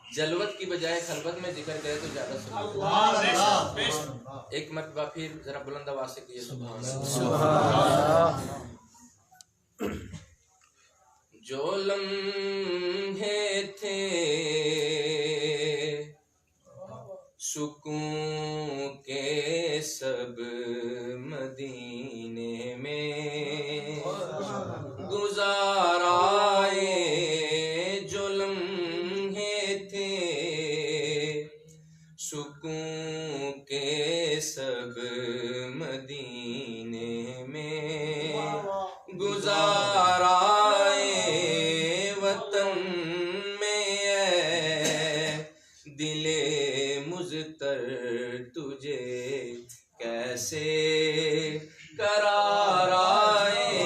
जलवत की बजाय खलवत में जिक्र करे तो ज्यादा सुना। एक मरतबा फिर जरा बुलंद आवाज से कहिए सुभान अल्लाह। जो लम्हे थे सुकून के सब मदीने में गुजाराए, जो लम्हे थे सुकून के सब मदीने में गुजाराए, वतन में दिले मुज़तर तुझे कैसे करार आए,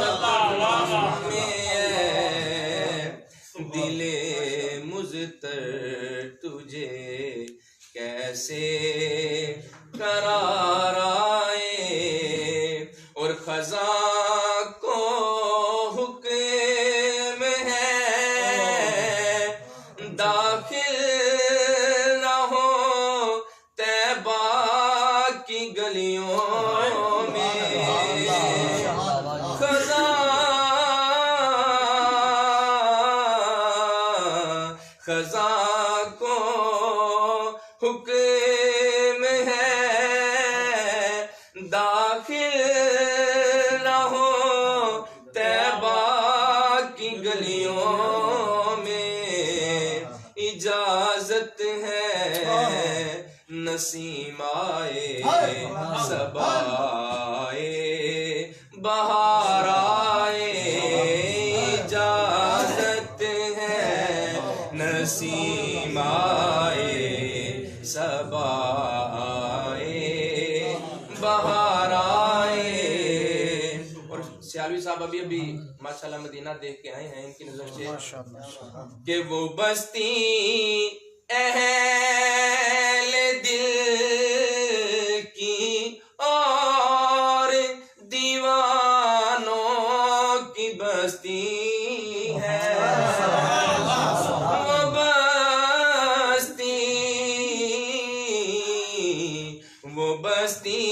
वतन में दिले मुज़तर तुझे कैसे करार आए। और खज़ा को हुक्म है दाखिल न हो तैबा की गलियों में, खज़ा को हुक्म है दाखिल न हो तैबा की गलियों में, इजाजत है नसीमाए सबाए बहार आए, इजाजत है नसीमाए सबाए बहार आए। और सियालवी साहब अभी माशाल्लाह मदीना देख के आए हैं, इनकी नजर से कि वो बस्ती अहले दिल की और दीवानों की बस्ती है, वो बस्ती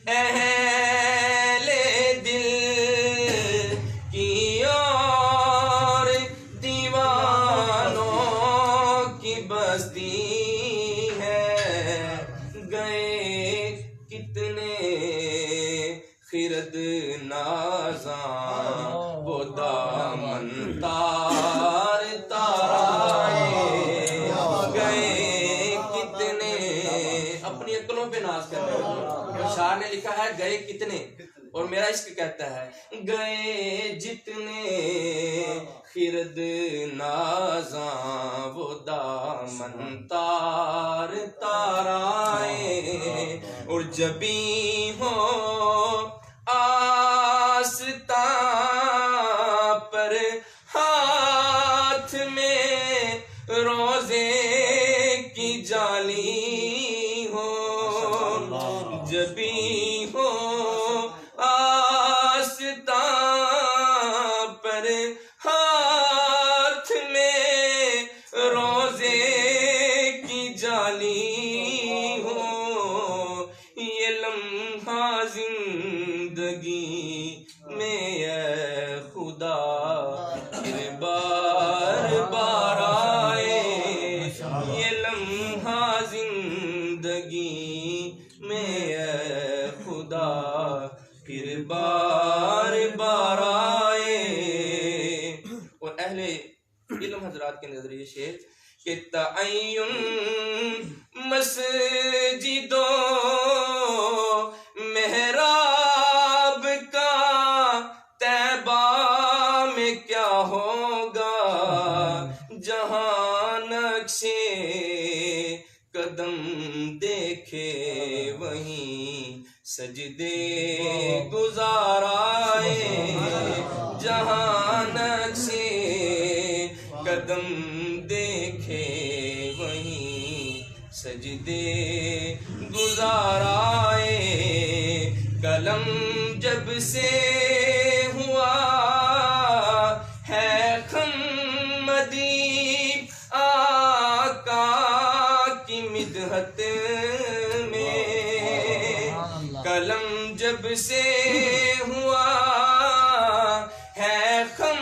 अहले दिल की और दीवानों की बस्ती है। गए कितने खिरद नाज़ा वो दामन तार ताराए, गए कितने अपनी अक्लों पे नाज कर रहे हो। शार ने लिखा है गए कितने, और मेरा इश्क कहता है गए जितने खिरद नाज़ा वो दामन तार ताराए। और जबी हो आस्ता पर हाथ में रोजे की जाली हो, जबी हो आस्ता पर हाथ में रोजे की जाली हो, ये लम्हा जिंदगी में ऐ खुदा फिर बार बार आए, ये लम्हा जिंदगी में ऐ खुदा फिर बार बार आए। और अहले इल्म हजरात के नजरिए शेर कि तअय्युन मस्जिदों मेहराब का तैबा में क्या होगा, जहां नक्शे कदम देखे वहीं सजदे गुजाराए, जहां नक्शे कदम देखे वहीं सजदे गुजाराए। कलम जब से हुआ है खम मदीब मिदहत में, कलम जब से हुआ है खम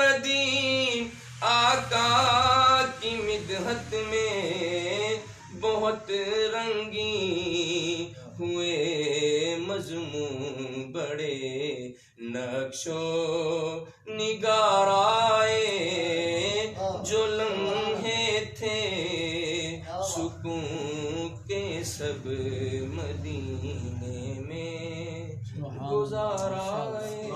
मदीन आका की मिदहत में, बहुत रंगी हुए मजमून बड़े नक्शो निगाराए, जो लम्हे थे सुकून के सब मदीने में गुजाराए।